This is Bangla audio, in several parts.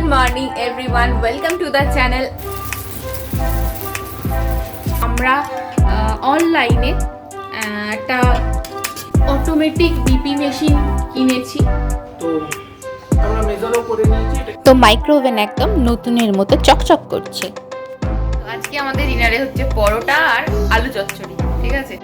morning everyone, welcome to the channel. আমরা অনলাইনে একটা অটোমেটিক বিপি মেশিন কিনেছি, তো আমরা মেজারও করে নিয়েছি। তো মাইক্রোওভেন একদম নতুনের মতো চকচক করছে। আজকে আমাদের ডিনারে হচ্ছে পরোটা আর আলু চচ্চড়ি, ঠিক আছে।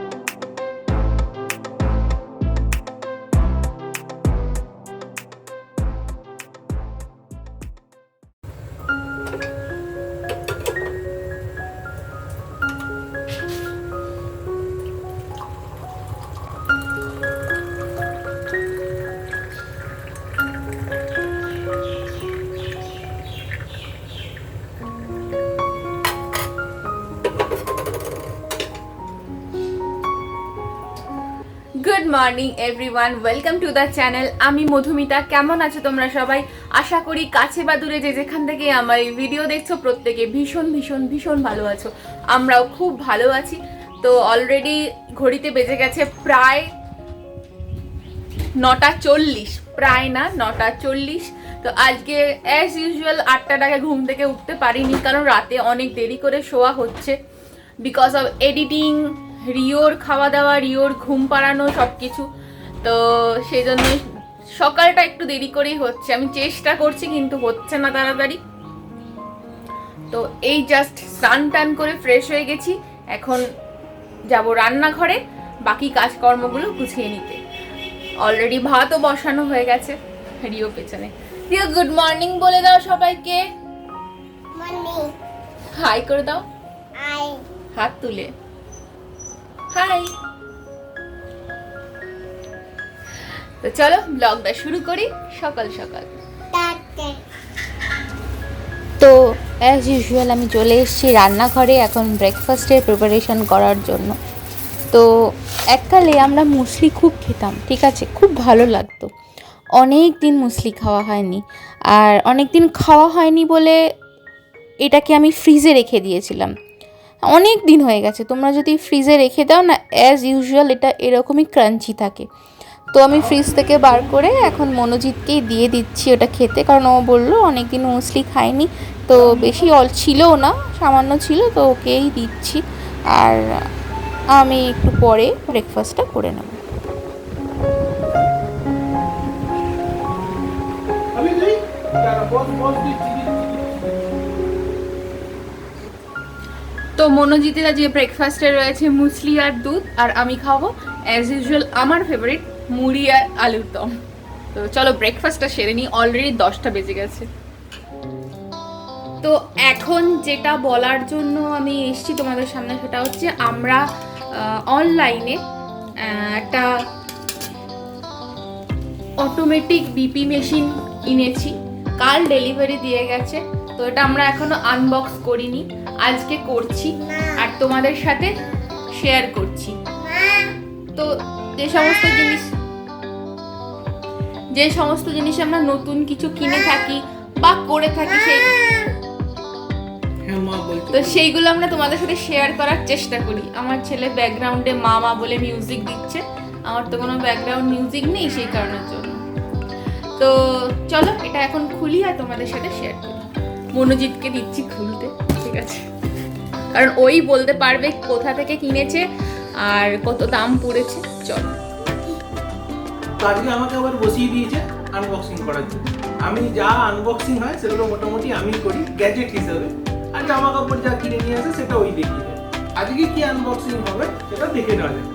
Good morning everyone, welcome to the channel. আমি মধুমিতা। কেমন আছো তোমরা সবাই? আশা করি কাছে বা দূরে যে যেখান থেকে আমার এই ভিডিও দেখছো প্রত্যেকে ভীষণ ভীষণ ভীষণ ভালো আছো। আমরাও খুব ভালো আছি। তো অলরেডি ঘড়িতে বেজে গেছে প্রায় 9:40, প্রায় না 9:40। তো আজকে অ্যাজ ইউজুয়াল 8টার আগে ঘুম থেকে উঠতে পারিনি, কারণ রাতে অনেক দেরি করে শোয়া হচ্ছে বিকজ অফ এডিটিং, রিওর খাওয়া দাওয়া, রিওর ঘুম পাড়ানো সব কিছু। তো সেই জন্য সকালটা একটু দেরি করেই হচ্ছে। আমি চেষ্টা করছি কিন্তু হচ্ছে না তাড়াতাড়ি। তো এই জাস্ট স্নান টান করে ফ্রেশ হয়ে গেছি, এখন যাব রান্নাঘরে বাকি কাজকর্মগুলো গুছিয়ে নিতে। অলরেডি ভাতও বসানো হয়ে গেছে রিও পেছনে। রিও গুড মর্নিং বলে দাও সবাইকে। হাই করে দাও, হাত তুলে হাই। তো চলো ব্লগটা শুরু করি সকাল সকাল। তো অ্যাজ ইউজুয়াল আমি চলে এসেছি রান্নাঘরে এখন ব্রেকফাস্টের প্রিপারেশন করার জন্য। তো এককালে আমরা মুসলি খুব খেতাম, ঠিক আছে, খুব ভালো লাগতো। অনেক দিন মুসলি খাওয়া হয়নি, আর অনেক দিন খাওয়া হয়নি বলে এটাকে আমি ফ্রিজে রেখে দিয়েছিলাম। অনেক দিন হয়ে গেছে, তোমরা যদি ফ্রিজে রেখে দাও না, অ্যাজ ইউজুয়াল এটা এরকমই ক্রাঞ্চি থাকে। তো আমি ফ্রিজ থেকে বার করে এখন মনোজিৎকেই দিয়ে দিচ্ছি ওটা খেতে, কারণ ও বললো অনেক দিন মুসলি খায়নি। তো বেশি ছিলও না, সামান্য ছিল, তো ওকেই দিচ্ছি। আর আমি একটু পরে ব্রেকফাস্টটা করে নেব। তো মনোজিতের যে ব্রেকফাস্টে রয়েছে মুসলি আর দুধ, আর আমি খাবো অ্যাজ ইউজুয়াল আমার ফেভারিট মুড়ি আর আলুর দম। তো চলো ব্রেকফাস্টটা সেরে নিই, অলরেডি 10টা বেজে গেছে। তো এখন যেটা বলার জন্য আমি এসেছি তোমাদের সামনে সেটা হচ্ছে আমরা অনলাইনে একটা অটোমেটিক বিপি মেশিন কিনেছি, কাল ডেলিভারি দিয়ে গেছে। তো এটা আমরা এখনো আনবক্স করিনি, আজকে করছি আর তোমাদের সাথে শেয়ার করছি। তো যে সমস্ত জিনিস আমরা নতুন কিছু কিনে থাকি বা করে থাকি তো সেইগুলো আমরা তোমাদের সাথে শেয়ার করার চেষ্টা করি। আমার ছেলে ব্যাকগ্রাউন্ডে মা মা বলে মিউজিক দিচ্ছে, আমার তো কোনো ব্যাকগ্রাউন্ড মিউজিক নেই সেই কারণের জন্য। তো চলো এটা এখন খুলি আর তোমাদের সাথে শেয়ার করি। মনোজিৎকে দিচ্ছি খুলতে, ঠিক আছে, কারণ ওই বলতে পারবে কোথা থেকে কিনেছে আর কত দাম পড়েছে। চলো। আজকে আমাকে আবার বসিয়ে দিয়েছে আনবক্সিং করার জন্য। আমি যা আনবক্সিং হয় সেগুলো মোটামুটি আমি করি গ্যাজেট হিসেবে, আর জামা কাপড় যা কিনে নিয়ে আসে সেটা ওই দেখিয়ে দেয়। আজকে কি আনবক্সিং হবে সেটা দেখে নেওয়া যায়।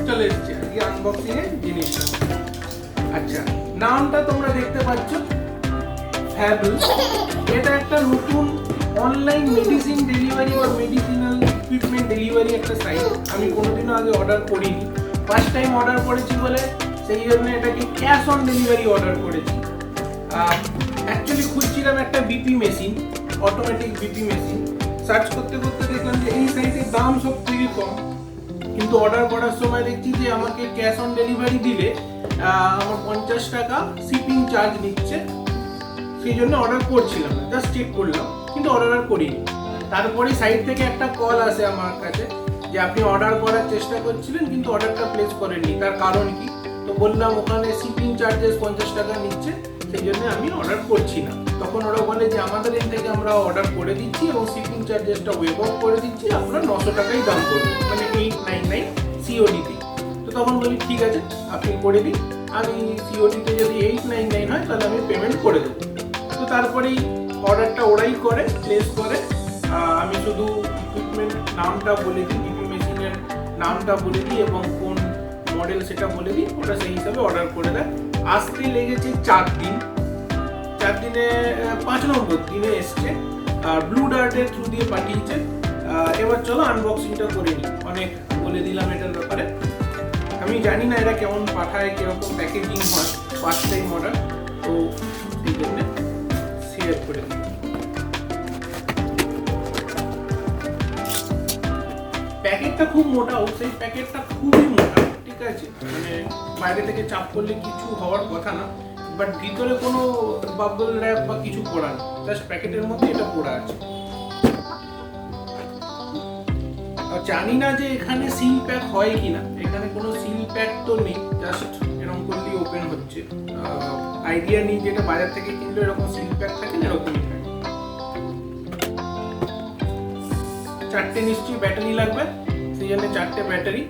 চলে এসেছি আজকে আনবক্সিং এর জিনিসটা। আচ্ছা, নামটা তোমরা দেখতে পাচ্ছ, ফ্যাবল। এটা একটা নতুন অনলাইন মেডিসিন ডেলিভারি বা মেডিসিনাল ইকুইপমেন্ট ডেলিভারি একটা সাইট। আমি কোনোদিনও আগে অর্ডার করিনি, ফার্স্ট টাইম অর্ডার করেছি বলে সেই জন্য এটাকে ক্যাশ অন ডেলিভারি অর্ডার করেছি। অ্যাকচুয়ালি খুঁজছিলাম একটা BP machine, automatic BP machine. Search করতে করতে দেখলাম যে এই সাইটের দাম সব থেকে কম, কিন্তু অর্ডার করার সময় দেখছি যে আমাকে ক্যাশ অন ডেলিভারি দিলে আমার 50 টাকা শিপিং চার্জ নিচ্ছে। সেই জন্য অর্ডার করছিলাম না, জাস্ট চেক করলাম, কিন্তু অর্ডার আর করিনি। তারপরে সাইট থেকে একটা কল আসে আমার কাছে যে আপনি অর্ডার করার চেষ্টা করছিলেন কিন্তু অর্ডারটা প্লেস করেননি, তার কারণ কি? তো বললাম ওখানে শিপিং চার্জেস 50 টাকা নিচ্ছে, সেই জন্য আমি অর্ডার করছি না। তখন ওরা বলে যে আমাদের এখান থেকে আমরা অর্ডার করে দিচ্ছি এবং শিপিং চার্জেসটা ওয়েভ অফ করে দিচ্ছি, আপনার 900 টাকাই দাম পড়বে, মানে 899 সিওডিতে। তো তখন বলি ঠিক আছে আপনি করে দিন, আমি সিওডিতে যদি 899 হয় তাহলে আমি পেমেন্ট করে দেবো। তো তারপরেই অর্ডারটা ওরাই করে, প্লেস করে। আমি শুধু ইকুইপমেন্ট নামটা বলে দিই, বিপি মেশিনের নামটা বলে দিই এবং কোন মডেল সেটা বলে দিই, ওটা সেই হিসাবে অর্ডার করে দেয়। আসতে লেগেছে 4 দিন, 4 দিনে 5 নম্বর দিনে এসছে, আর ব্লু ডার্টের থ্রু দিয়ে পাঠিয়েছে। এবার চলো আনবক্সিংটা করে নিই। অনেক বলে দিলাম এটার ব্যাপারে। আমি জানি না এরা কেমন পাঠায়, কিরকম প্যাকেজিং হয়, ফার্স্ট টাইম অর্ডার, তো সেই জন্য শেয়ার করে দিই। প্যাকেটটা খুব মোটাও, সেই প্যাকেটটা খুবই মোটা, ঠিক আছে, মানে বাইরে থেকে চাপ করলে কিছু হওয়ার কথা না, বাট ভিতরে কোনো বাবল র্যাপ বা কিছু পড়া নেই, জাস্ট প্যাকেটের মধ্যে এটা পড়া আছে। জানি না যে এখানে সিল প্যাক হয় কিনা, এখানে কোনো সিল প্যাক তো নেই, জাস্ট এরকম করলেই ওপেন হচ্ছে। আইডিয়া নেই যেটা বাজার থেকে কিনলে এরকম সিল প্যাক থাকে না, এরকমই থাকে। 4টে নিশ্চয়ই ব্যাটারি লাগবে, সেই জন্য 4টে ব্যাটারি।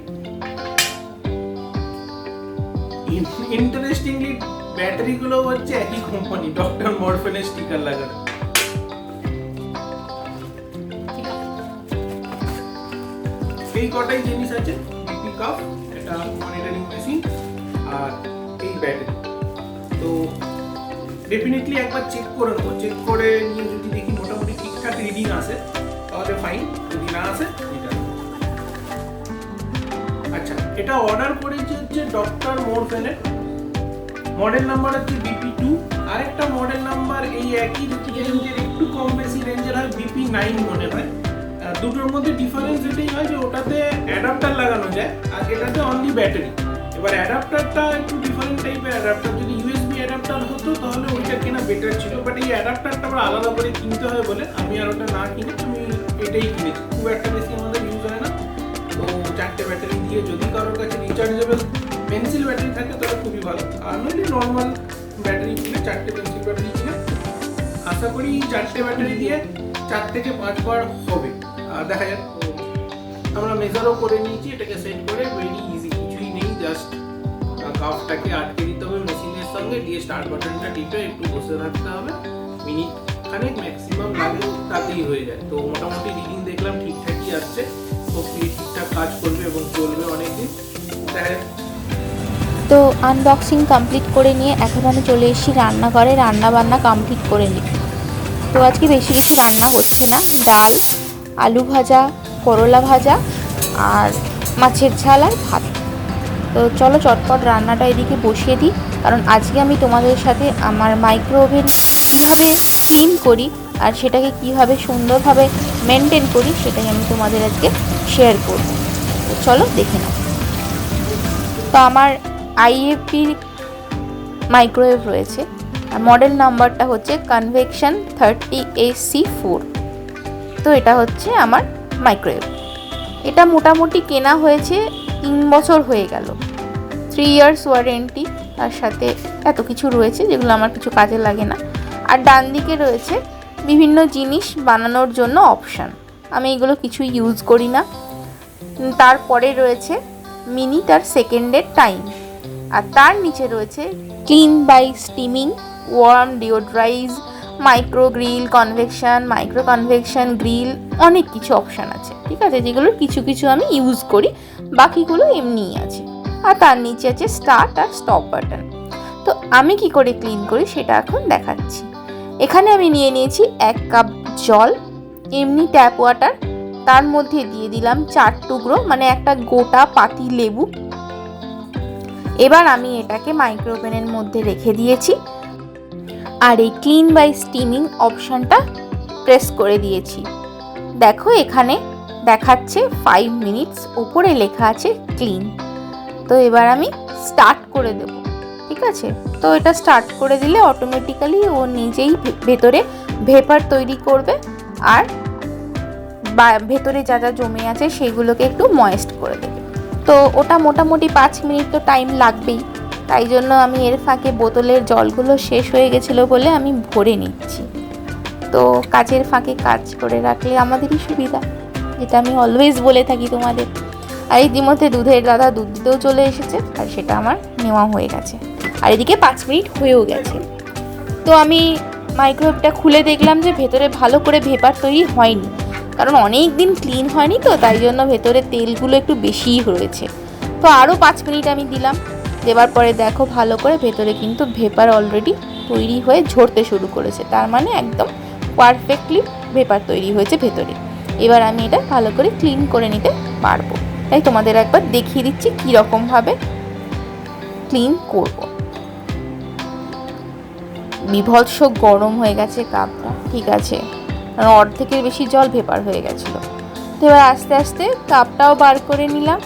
ইন্টারেস্টিংলি ব্যাটারিগুলো হচ্ছে একই কোম্পানি, ডক্টর মরফেনের স্টিকার লাগানো। এই কটাই জিনিস আছে, বিপি কাপ, এটা মনিটরিং মেশিন, আর এই ব্যাটারি। তো ডেফিনেটলি একবার চেক করে নেবো, চেক করে নিয়ে যদি দেখি মোটামুটি ঠিকঠাক রিডিং আসে তাহলে ফাইন, যদি না আসে এটা। আচ্ছা, এটা অর্ডার করেছি হচ্ছে ডক্টর মরফেনের, মডেল নাম্বার হচ্ছে BP2, আর একটা মডেল নাম্বার এই একই রেঞ্জের, একটু কম বেশি রেঞ্জের হয়, BP9 মনে হয়। দুটোর মধ্যে ডিফারেন্স এটাই হয় যে ওটাতে অ্যাডাপ্টার লাগানো যায় আর এটাতে অনলি ব্যাটারি। এবার অ্যাডাপ্টারটা একটু ডিফারেন্ট টাইপের অ্যাডাপ্টার, যদি USB অ্যাডাপ্টার হতো তাহলে ওইটা কেনা বেটার ছিল, বাট এই অ্যাডাপ্টারটা আবার আলাদা করে কিনতে হয় বলে আমি আর ওটা না কিনে আমি এটাই কিনেছি। খুব একটা বেশি আমাদের ইউজ হয় না, তো 4টে ব্যাটারি দিয়ে যদি কারোর কাছে রিচার্জেবল পেন্সিল ব্যাটারি থাকে তাহলে খুবই ভালো, আর নইলে নর্মাল ব্যাটারি কিনে 4টে পেন্সিল ব্যাটারি কিনে আশা করি 4টে ব্যাটারি দিয়ে 4 থেকে 5 বার হবে। দেখা যাক, আমরা মেজারও করে নিয়েছি, এটাকে সেট করে ভেরি ইজি, কিছুই নেই, জাস্ট কাপটাকে আটকে দিতে হবে মেশিনের সঙ্গে, দিয়ে স্টার্ট বাটনটা টিপে একটু বসে থাকতে হবে, মিনিট খানেক ম্যাক্সিমাম লাগে, তাতেই হয়ে যায়। তো মোটামুটি রিডিং দেখলাম ঠিকঠাকই আসছে, হোপফুলি ঠিকঠাক কাজ করবে এবং চলবে অনেকদিন। তো আনবক্সিং কমপ্লিট করে নিয়ে এখন আমি চলে এসেছি রান্নাঘরে, রান্না বান্না কমপ্লিট করে নিই। তো আজকে বেশি কিছু রান্না হচ্ছে না, ডাল, আলু ভাজা, করলা ভাজা আর মাছের ঝাল আর ভাত। তো চলো চটপট রান্নাটা এদিকে বসিয়ে দিই, কারণ আজকে আমি তোমাদের সাথে আমার মাইক্রো ওভেন কীভাবে ক্লিন করি আর সেটাকে কীভাবে সুন্দরভাবে মেনটেন করি সেটাই আমি তোমাদের আজকে শেয়ার করব। তো চলো দেখে নাও। তো আমার IFBর মাইক্রোওয়েভ রয়েছে, আর মডেল নাম্বারটা হচ্ছে কনভেকশন 30AC4। তো এটা হচ্ছে আমার মাইক্রোওয়েভ। এটা মোটামুটি কেনা হয়েছে 3 বছর হয়ে গেল, 3 ইয়ার্স ওয়ারেন্টি, তার সাথে এত কিছু রয়েছে যেগুলো আমার কিছু কাজে লাগে না। আর ডান দিকে রয়েছে বিভিন্ন জিনিস বানানোর জন্য অপশান, আমি এগুলো কিছু ইউজ করি না। তারপরে রয়েছে মিনিট আর সেকেন্ডের টাইম, আর তার নিচে রয়েছে clean by steaming, warm, deodorize, micro grill, convection, micro convection grill, অনেক কিছু অপশান আছে, ঠিক আছে, যেগুলোর কিছু কিছু আমি ইউজ করি, বাকিগুলো এমনিই আছে। আর তার নিচে আছে স্টার্ট আর স্টপ বাটন। তো আমি কি করে ক্লিন করি সেটা এখন দেখাচ্ছি। এখানে আমি নিয়ে নিয়েছি 1 কাপ জল, এমনি ট্যাপ ওয়াটার, তার মধ্যে দিয়ে দিলাম 4 টুকরো মানে একটা গোটা পাতি লেবু। এবার আমি এটাকে মাইক্রো ওভেনের মধ্যে রেখে দিয়েছি, আর এই ক্লিন বাই স্টিমিং অপশানটা প্রেস করে দিয়েছি। দেখো এখানে দেখাচ্ছে 5 মিনিটস, উপরে লেখা আছে ক্লিন। তো এবার আমি স্টার্ট করে দেব, ঠিক আছে। তো এটা স্টার্ট করে দিলে অটোমেটিক্যালি ও নিজেই ভেতরে ভেপার তৈরি করবে, আর ভেতরে যা যা জমে আছে সেগুলোকে একটু ময়েস্ট করে দেবে। তো ওটা মোটামুটি 5 মিনিট তো টাইম লাগবেই। তাই জন্য আমি এর ফাঁকে বোতলের জলগুলো শেষ হয়ে গেছিলো বলে আমি ভরে নিচ্ছি। তো কাজের ফাঁকে কাজ করে রাখলে আমাদেরই সুবিধা, যেটা আমি অলওয়েজ বলে থাকি তোমাদের। আর ইতিমধ্যে দুধের দাদা দুধ দিতেও চলে এসেছে, আর সেটা আমার নেওয়া হয়ে গেছে। আর এদিকে 5 মিনিট হয়েও গেছে। তো আমি মাইক্রোওয়েভটা খুলে দেখলাম যে ভেতরে ভালো করে ভেপার তৈরি হয়নি, কারণ অনেক দিন ক্লিন হয়নি, তো তাই জন্য ভেতরে তেলগুলো একটু বেশিই রয়েছে। তো আরও 5 মিনিট আমি দিলাম। দেওয়ার পরে দেখো ভালো করে ভেতরে কিন্তু ভেপার অলরেডি তৈরি হয়ে ঝরতে শুরু করেছে, তার মানে একদম পারফেক্টলি ভেপার তৈরি হয়েছে ভেতরে। এবার আমি এটা ভালো করে ক্লিন করে নিতে পারবো, তাই তোমাদের একবার দেখিয়ে দিচ্ছি কীরকমভাবে ক্লিন করব। বিভৎস গরম হয়ে গেছে কাপটা, ঠিক আছে, কারণ অর্ধেকের বেশি জল ভেপার হয়ে গেছিলো। তো এবার আস্তে আস্তে কাপটাও বার করে নিলাম।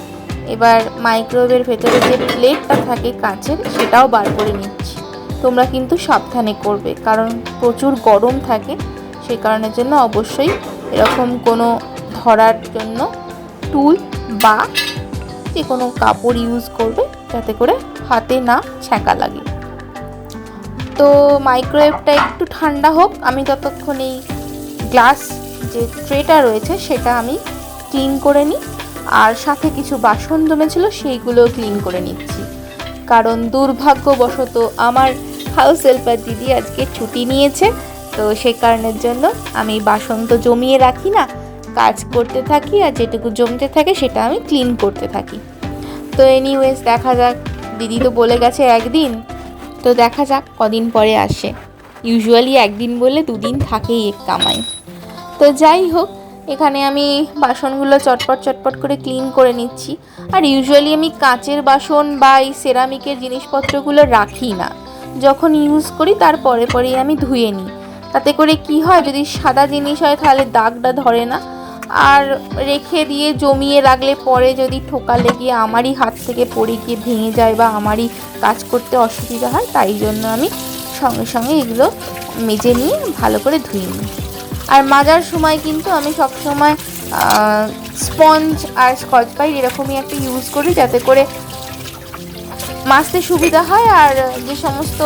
এবার মাইক্রোওয়েভের ভেতরে যে প্লেটটা থাকে কাঁচের, সেটাও বার করে নিচ্ছি। তোমরা কিন্তু সাবধানে করবে, কারণ প্রচুর গরম থাকে, সেই কারণের জন্য অবশ্যই এরকম কোনো ধরার জন্য টুল বা যে কোনো কাপড় ইউজ করবে, যাতে করে হাতে না ছ্যাঁকা লাগে। তো মাইক্রোওয়েভটা একটু ঠান্ডা হোক, আমি ততক্ষণ এই গ্লাস যে ট্রেটা রয়েছে সেটা আমি ক্লিন করে নিই। আর সাথে কিছু বাসন জমেছিল, সেইগুলোও ক্লিন করে নিচ্ছি। কারণ দুর্ভাগ্যবশত আমার হাউস হেল্পার দিদি আজকে ছুটি নিয়েছে, তো সেই কারণের জন্য আমি বাসন তো জমিয়ে রাখি না, কাজ করতে থাকি, আর যেটুকু জমতে থাকে সেটা আমি ক্লিন করতে থাকি। তো এনিওয়েজ দেখা যাক, দিদি তো বলে গেছে একদিন, তো দেখা যাক কদিন পরে আসে। ইউজুয়ালি একদিন বলে 2 দিন থাকেই এক কামাই। তো যাই হোক, এখানে আমি বাসনগুলো চটপট করে ক্লিন করে নিচ্ছি। আর ইউজুয়ালি আমি কাঁচের বাসন বা এই সেরামিকের জিনিসপত্রগুলো রাখি না, যখন ইউজ করি তার পরেই আমি ধুয়ে নিই। তাতে করে কি হয়, যদি সাদা জিনিস হয় তাহলে দাগটা ধরে না, আর রেখে দিয়ে জমিয়ে রাখলে পরে যদি ঠোকা লেগে আমারই হাত থেকে পড়ে গিয়ে ভেঙে যায় বা আমারই কাজ করতে অসুবিধা হয়, তাই জন্য আমি সঙ্গে সঙ্গে এগুলো মেজে নিয়ে ভালো করে ধুয়ে নিই। আর মাজার সময় কিন্তু আমি সবসময় স্পঞ্জ আর স্কচ ব্রাইট এরকমই একটা ইউজ করি, যাতে করে মাজতে সুবিধা হয় আর যে সমস্ত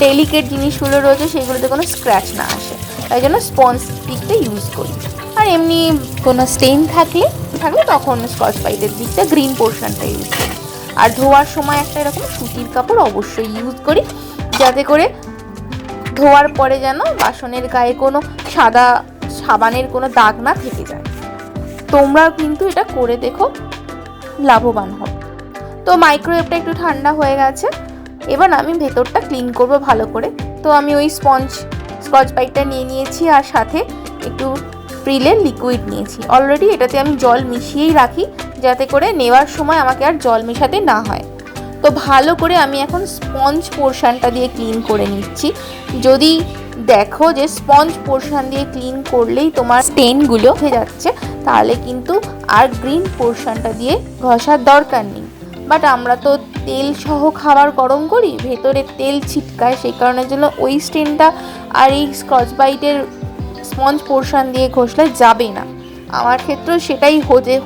ডেলিকেট জিনিসগুলো রয়েছে সেগুলোতে কোনো স্ক্র্যাচ না আসে, তাই জন্য স্পঞ্জ দিকটা ইউজ করি। আর এমনি কোনো স্টেইন থাকলে তখন স্কচ ব্রাইটের দিকটা গ্রিন পোর্শনটা ইউজ করি। আর ধোয়ার সময় একটা এরকম সুতির কাপড় অবশ্যই ইউজ করি, যাতে করে ধোয়ার পরে যেন বাসনের গায়ে কোনো সাদা সাবানের কোনো দাগ না থেকে যায়। তোমরাও কিন্তু এটা করে দেখো, লাভবান হবে। তো মাইক্রোওয়েভটা একটু ঠান্ডা হয়ে গেছে, এবার আমি ভেতরটা ক্লিন করব ভালো করে। তো আমি ওই স্কচ ব্রাইটটা নিয়ে নিয়েছি, আর সাথে একটু প্রিলের লিকুইড নিয়েছি। অলরেডি এটাতে আমি জল মিশিয়েই রাখি, যাতে করে নেওয়ার সময় আমাকে আর জল মেশাতে না হয়। তো ভালো করে আমি এখন স্পঞ্জ পোর্শনটা দিয়ে ক্লিন করে নিচ্ছি। যদি দেখো যে স্পঞ্জ পোর্শন দিয়ে ক্লিন করলেই তোমার স্টেনগুলো উঠে যাচ্ছে, তাহলে কিন্তু আর গ্রিন পোর্শনটা দিয়ে ঘষার দরকার নেই। বাট আমরা তো তেল সহ খাবার গরম করি, ভেতরে তেল ছিটকায়, সেই কারণের জন্য ওই স্টেনটা আর এই স্কচ ব্রাইটের স্পঞ্জ পোর্শন দিয়ে ঘষলে যাবে না। আমার ক্ষেত্রেও সেটাই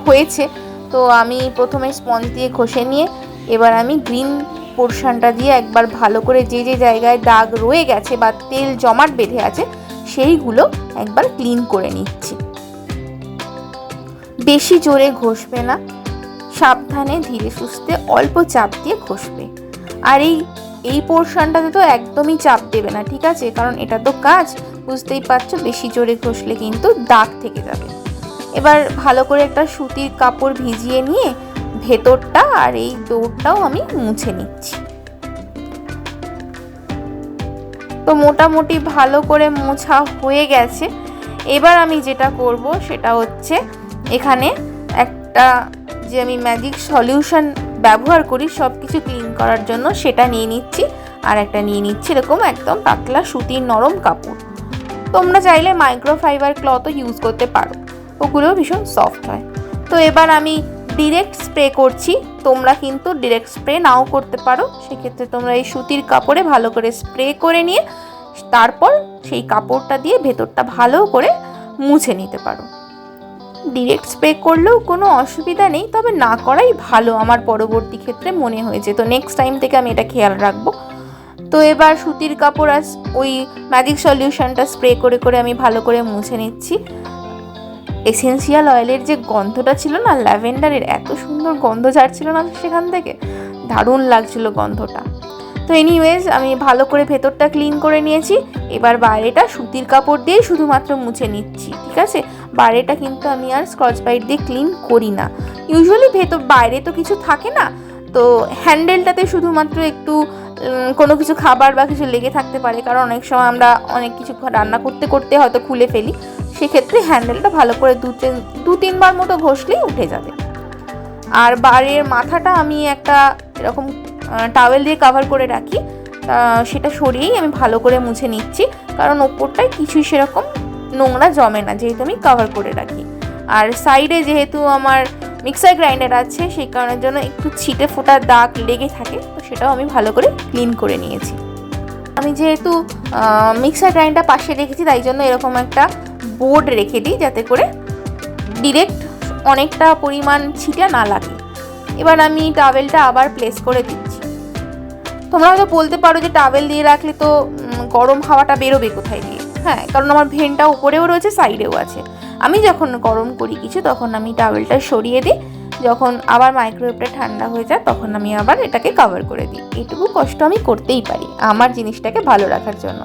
হয়েছে। তো আমি প্রথমে স্পঞ্জ দিয়ে ঘষে নিয়ে এবার আমি গ্রিন পোর্শনটা দিয়ে একবার ভালো করে যে জায়গায় দাগ রয়ে গেছে বা তেল জমাট বেঁধে আছে সেইগুলো একবার ক্লিন করে নিচ্ছি। বেশি জোরে ঘষবে না, সাবধানে ধীরে সুস্থে অল্প চাপ দিয়ে ঘষবে। আর এই পোর্শনটাতে তো একদমই চাপ দেবে না, ঠিক আছে, কারণ এটা তো কাজ, বুঝতেই পারছো, বেশি জোরে ঘষলে কিন্তু দাগ থেকে যাবে। এবার ভালো করে একটা সুতির কাপড় ভিজিয়ে নিয়ে ভেতরটা আর এই ডোরটাও আমি মুছে নিচ্ছি। তো মোটামুটি ভালো করে মোছা হয়ে গেছে। এবার আমি যেটা করব সেটা হচ্ছে, এখানে একটা যে আমি ম্যাজিক সলিউশন ব্যবহার করি সব কিছু ক্লিন করার জন্য, সেটা নিয়ে নিচ্ছি। আর একটা নিয়ে নিচ্ছি এরকম একদম পাতলা সুতির নরম কাপড়। তোমরা চাইলে মাইক্রোফাইবার ক্লথও ইউজ করতে পারো, ওগুলোও ভীষণ সফট হয়। তো এবার আমি ডিরেক্ট স্প্রে করছি, তোমরা কিন্তু ডিরেক্ট স্প্রে নাও করতে পারো। সেক্ষেত্রে তোমরা এই সুতির কাপড়ে ভালো করে স্প্রে করে নিয়ে তারপর সেই কাপড়টা দিয়ে ভেতরটা ভালো করে মুছে নিতে পারো। ডিরেক্ট স্প্রে করলেও কোনো অসুবিধা নেই, তবে না করাই ভালো আমার পরবর্তী ক্ষেত্রে মনে হয়েছে। তো নেক্সট টাইম থেকে আমি এটা খেয়াল রাখবো। তো এবার সুতির কাপড় আর ওই ম্যাজিক সলিউশনটা স্প্রে করে করে আমি ভালো করে মুছে নিচ্ছি। এসেন্সিয়াল অয়েলের যে গন্ধটা ছিল না, ল্যাভেন্ডারের, এত সুন্দর গন্ধ ছাড়ছিল না সেখান থেকে, দারুণ লাগছিল গন্ধটা। তো এনিওয়েজ আমি ভালো করে ভেতরটা ক্লিন করে নিয়েছি। এবার বাইরেটা সুতির কাপড় দিয়েই শুধুমাত্র মুছে নিচ্ছি, ঠিক আছে? বাইরেটা কিন্তু আমি আর স্কচ ব্রাইট দিয়ে ক্লিন করি না। ইউজুয়ালি বাইরে তো কিছু থাকে না, তো হ্যান্ডেলটাতে শুধুমাত্র একটু কোনো কিছু খাবার বা কিছু লেগে থাকতে পারে, কারণ অনেক সময় আমরা অনেক কিছু রান্না করতে করতে হয়তো খুলে ফেলি, সেক্ষেত্রে হ্যান্ডেলটা ভালো করে দু তিনবার মতো ঘষলেই উঠে যাবে। আর বাইরের মাথাটা আমি একটা এরকম টাওয়েল দিয়ে কভার করে রাখি, সেটা সরিয়েই আমি ভালো করে মুছে নিচ্ছি, কারণ ওপরটায় কিছুই সেরকম নোংরা জমে না, যেহেতু আমি কভার করে রাখি। আর সাইডে যেহেতু আমার মিক্সার গ্রাইন্ডার আছে, সেই কারণের জন্য একটু ছিটে ফোটা দাগ লেগে থাকে, তো সেটাও আমি ভালো করে ক্লিন করে নিয়েছি। আমি যেহেতু মিক্সার গ্রাইন্ডার পাশে রেখেছি, তাই জন্য এরকম একটা বোর্ড রেখে দিই, যাতে করে ডিরেক্ট অনেকটা পরিমাণ ছিটা না লাগে। এবার আমি টাওয়েলটা আবার প্লেস করে দিচ্ছি। তোমরা হয়তো বলতে পারো যে টাওয়েল দিয়ে রাখলে তো গরম হাওয়াটা বেরোবে কোথায় দিয়ে? হ্যাঁ, কারণ আমার ভেনটা উপরেও রয়েছে, সাইডেও আছে। আমি যখন গরম করি কিছু, তখন আমি টাওয়েলটা সরিয়ে দিই, যখন আবার মাইক্রোওয়েভটা ঠান্ডা হয়ে যায় তখন আমি আবার এটাকে কভার করে দিই। এইটুকু কষ্ট আমি করতেই পারি আমার জিনিসটাকে ভালো রাখার জন্য।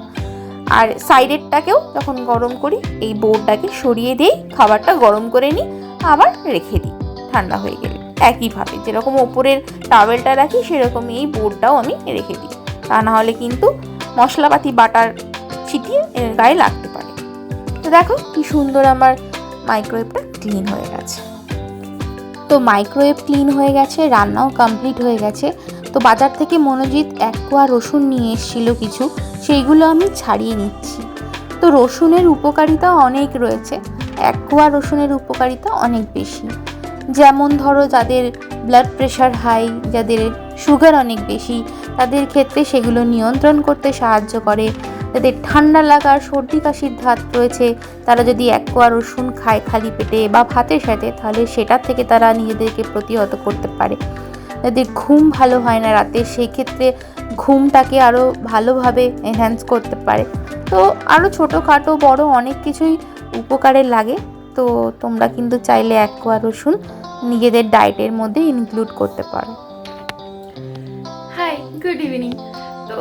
আর সাইডেরটাকেও যখন গরম করি, এই বোর্ডটাকে সরিয়ে দিই, খাবারটা গরম করে নিই, আবার রেখে দিই ঠান্ডা হয়ে গেলে। একইভাবে যেরকম ওপরের টাওয়েলটা রাখি, সেরকমই এই বোর্ডটাও আমি রেখে দিই, তা না হলে কিন্তু মশলাপাতি বাটার ছিটিয়ে এর গায়ে লাগতে পারে। তো দেখো কি সুন্দর আমার মাইক্রোওয়েভটা ক্লিন হয়ে গেছে। তো মাইক্রোওয়েভ ক্লিন হয়ে গেছে, রান্নাও কমপ্লিট হয়ে গেছে। তো বাজার থেকে মনোজিৎ 1 কোয়া রসুন নিয়ে এসেছিলো কিছু, সেইগুলো আমি ছাড়িয়ে নিচ্ছি। তো রসুনের উপকারিতা অনেক রয়েছে, 1 কোয়া রসুনের উপকারিতা অনেক বেশি। যেমন ধরো যাদের ব্লাড প্রেশার হাই, যাদের সুগার অনেক বেশি, তাদের ক্ষেত্রে সেগুলো নিয়ন্ত্রণ করতে সাহায্য করে। যাদের ঠান্ডা লাগার সর্দি কাশির ধাত রয়েছে, তারা যদি 1 কোয়া রসুন খায় খালি পেটে বা ভাতের সাথে, তাহলে সেটার থেকে তারা নিজেদেরকে প্রতিহত করতে পারে। যাদের ঘুম ভালো হয় না রাতে, সেই ক্ষেত্রে ঘুমটাকে আরও ভালোভাবে এনহ্যান্স করতে পারে। তো আরও ছোটোখাটো বড় অনেক কিছুই উপকারে লাগে। তো তোমরা কিন্তু চাইলে 1 কোয়া রসুন নিজেদের ডায়েটের মধ্যে ইনক্লুড করতে পারো। Hi, good evening. তো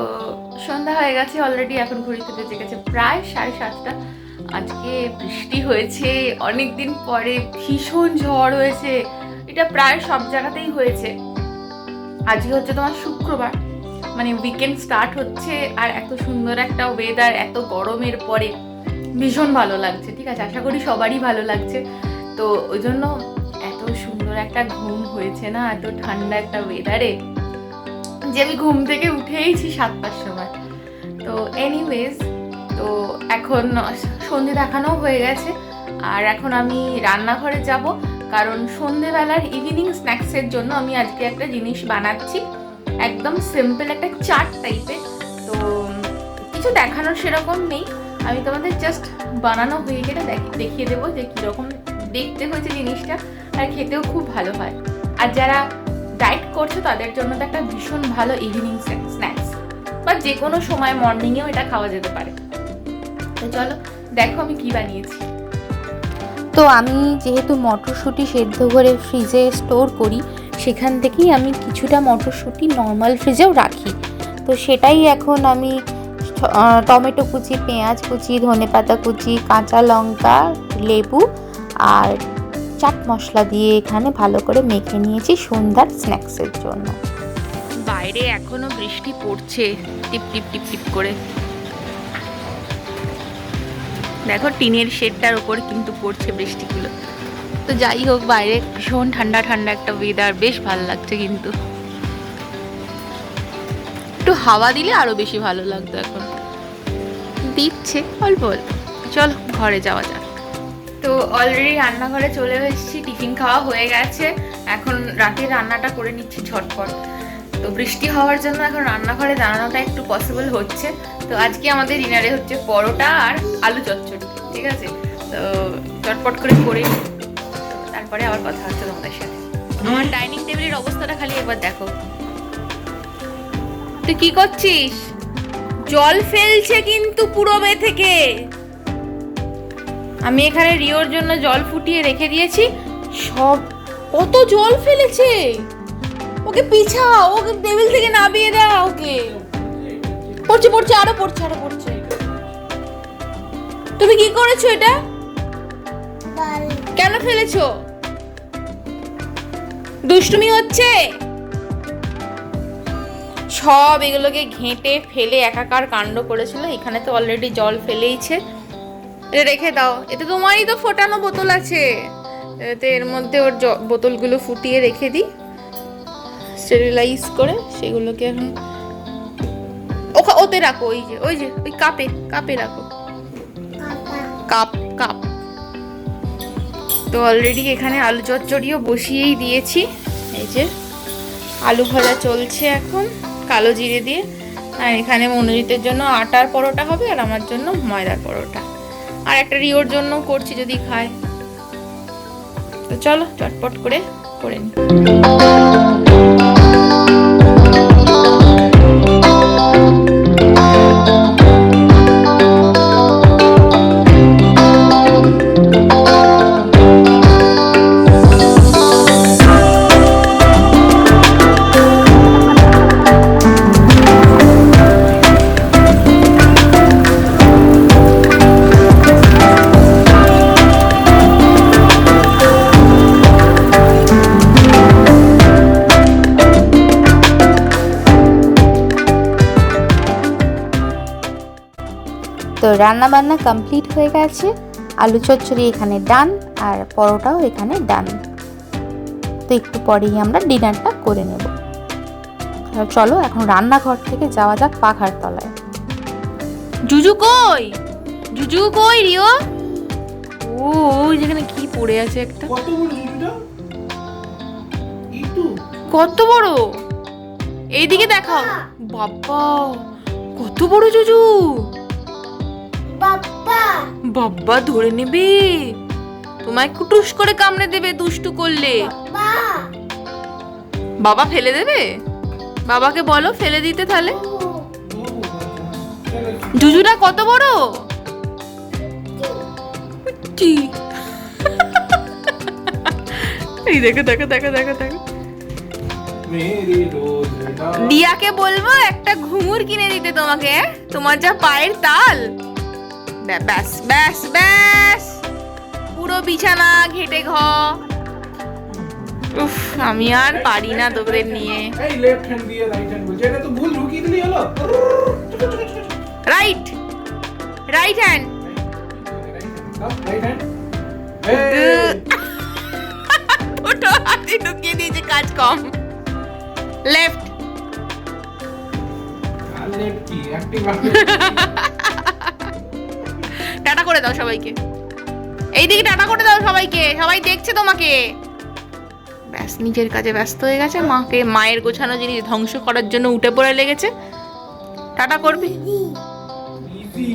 সন্ধ্যা হয়ে গেছে অলরেডি, এখন ঘড়িতে বেজে গেছে প্রায় 7:30। আজকে বৃষ্টি হয়েছে অনেক দিন পরে, ভীষণ ঝড় হয়েছে, এটা প্রায় সব জায়গাতেই হয়েছে। আজকে হচ্ছে তোমার শুক্রবার, মানে উইকেন্ড স্টার্ট হচ্ছে, আর এত সুন্দর একটা ওয়েদার, এত গরমের পরে ভীষণ ভালো লাগছে। ঠিক আছে, আশা করি সবারই ভালো লাগছে। তো ওই জন্য এত সুন্দর একটা ঘুম হয়েছে না, এত ঠান্ডা একটা ওয়েদারে, যে আমি ঘুম থেকে উঠেইছি 7টার সময়। তো এনিওয়েজ, তো এখন সন্ধে দেখানো হয়ে গেছে, আর এখন আমি রান্নাঘরে যাব, কারণ সন্ধেবেলার ইভিনিং স্ন্যাক্সের জন্য আমি আজকে একটা জিনিস বানাচ্ছি, একদম সিম্পল একটা চাট টাইপের। তো কিছু দেখানোর সেরকম নেই, আমি তোমাদের জাস্ট বানানো হয়ে গেলে দেখিয়ে দেবো যে কীরকম দেখতে হয়েছে জিনিসটা, আর খেতেও খুব ভালো হয়। আর যারা ডায়েট করছো তাদের জন্য তো একটা ভীষণ ভালো ইভিনিং স্ন্যাক্স, বা যে কোনো সময় মর্নিংয়েও এটা খাওয়া যেতে পারে। তো চলো দেখো আমি কি বানিয়েছি। তো আমি যেহেতু মটরশুঁটি সেদ্ধ করে ফ্রিজে স্টোর করি, সেখান থেকেই আমি কিছুটা মটরশুঁটি নর্মাল ফ্রিজেও রাখি। তো সেটাই এখন আমি টমেটো কুচি, পেঁয়াজ কুচি, ধনেপাতা কুচি, কাঁচা লঙ্কা, লেবু আর চাট মশলা দিয়ে এখানে ভালো করে মেখে নিয়েছি সন্ধ্যার স্ন্যাক্সের জন্য। বাইরে এখনো বৃষ্টি পড়ছে টিপ টিপ টিপ টিপ করে, দেখো টিনের শেডটার ওপর কিন্তু পড়ছে বৃষ্টিগুলো। তো যাই হোক, বাইরে ভীষণ ঠান্ডা ঠান্ডা একটা ওয়েদার, বেশ ভালো লাগছে। কিন্তু একটু হাওয়া দিলে আরো বেশি ভালো লাগতো, এখন দিচ্ছে অল্প অল্প। চলো ঘরে যাওয়া যাক। তো অলরেডি রান্নাঘরে চলে এসেছি, টিফিন খাওয়া হয়ে গেছে, এখন রাতের রান্নাটা করে নিচ্ছি ঝটপট। তো বৃষ্টি হওয়ার জন্য এখন রান্নাঘরে দাঁড়ানোটা একটু পসিবল হচ্ছে। তো আজকে আমাদের ডিনারে হচ্ছে পরোটা আর আলু চচ্চড়ি, ঠিক আছে? তো চটপট করে তারপরে আবার কথা হচ্ছে তোমাদের সাথে। আমার ডাইনিং টেবিলের অবস্থাটা খালি একবার দেখো। তুই কি করছিস? জল ফেলছে কিন্তু পুরবে থেকে। আমি এখানে রিওর জন্য জল ফুটিয়ে রেখে দিয়েছি। সব কত জল ফেলেছে। ওকে পিছাও, ওকে টেবিল থেকে নামিয়ে দাও ওকে। পড়ছে পড়ছে আরো পড়ছে আরো পড়ছে। তুমি কি করেছো এটা? কেন ফেলেছো? দুষ্টুমি হচ্ছে। সব এগুলোকে ঘেঁটে ফেলে একাকার কাণ্ড করেছিল। এখানে তো অলরেডি জল ফেলেইছে। এটা রেখে দাও। এতে তোমারই তো ফোটানো বোতল আছে। এতে এর মধ্যে ওর বোতলগুলো ফুটিয়ে রেখে দিই, স্টেরিলাইজ করে। সেগুলোকে এখন ওতে রাখো। ওই যে ওই কাপে রাখো। কাপ। তো অলরেডি এখানে আলু চচ্চড়িও বসিয়েই দিয়েছি। এই যে আলু ভাজা চলছে এখন কালো জিরে দিয়ে। আর এখানে মনোজিতের জন্য আটার পরোটা হবে, আর আমার জন্য ময়দার পরোটা। আর একটা রিওর জন্য করছি যদি খায়। তো চলো চটপট করে নিই। তো রান্না বান্না কমপ্লিট হয়ে গেছে। আলু চচ্চড়ি এখানে ডান, আর পরোটাও এখানে ডান। তো একটু পরেই আমরা ডিনারটা করে নেব। চলো এখন রান্নাঘর থেকে যাওয়া যাক পাখার তলায়। জুজু কই রিও? ওই যেখানে কি পড়ে আছে একটা। কত বড় জুজুটা? ইটু কত বড়? এইদিকে দেখাও। বাবা কত বড় জুজু। বাবা ধরে নেবে, তোমায় কুটুস করে কামড়ে দেবে দুষ্টু করলে। বাবা ফেলে দেবে? বাবাকে বলো ফেলে দিতে তাহলে। জুজুটা কত বড়? এই দেখো। দিয়াকে বলবো একটা ঘুঙুর কিনে দিতে তোমাকে। তোমার যা পায়ের তাল। ব্যাস পুরো বিছানা ঘেটে উফ, আমি আর পারি না তোদের নিয়ে। এই লেফট হ্যান্ড দিয়ে রাইট হ্যান্ড বলছে, এটা তো ভুল ঢুকিয়ে দিলি হলো। Right hand. Right hand. দুটো হাতে ঢুকিয়ে দিয়েছে, কাজ কম। লেফট। আর লেফট কি অ্যাক্টিভ আছে? টাটা করে দাও সবাইকে। এইদিকে টাটা করে দাও সবাইকে, সবাই দেখছে তোমাকে। ব্যাস নিজের কাজে ব্যস্ত হয়ে গেছে। মায়ের গোছানো জিনিস ধ্বংস করার জন্য উঠে পড়ে লেগেছে। টাটা করবি? ইজি।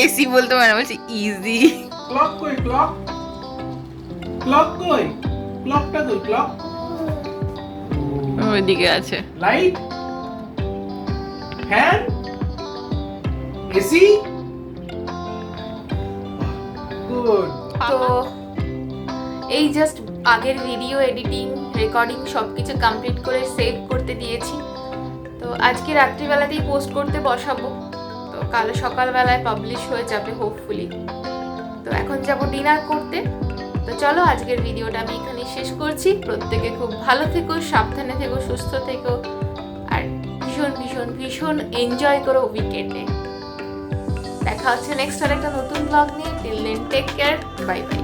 এসি বলতে মানে বলছি ইজি। ক্লক কই? ক্লকটা কই? ক্লক ওইদিকে আছে। Light, fan, AC. গুড। তো এই জাস্ট আগের ভিডিও এডিটিং রেকর্ডিং সবকিছু কমপ্লিট করে সেভ করতে দিয়েছি। তো আজকে রাত্রিবেলাতেই পোস্ট করতে বসাবো। তো কাল সকালবেলায় পাবলিশ হয়ে যাবে হোপফুলি। তো এখন যাব ডিনার করতে। তো চলো আজকের ভিডিওটা আমি এখানে শেষ করছি। প্রত্যেকে খুব ভালো থেকো, সাবধানে থেকো, সুস্থ থেকো, আর ভীষণ এনজয় করো উইকেন্ডে। দেখা হচ্ছে নেক্সট আর একটা নতুন ব্লগ নিয়ে। Till then take care, bye by.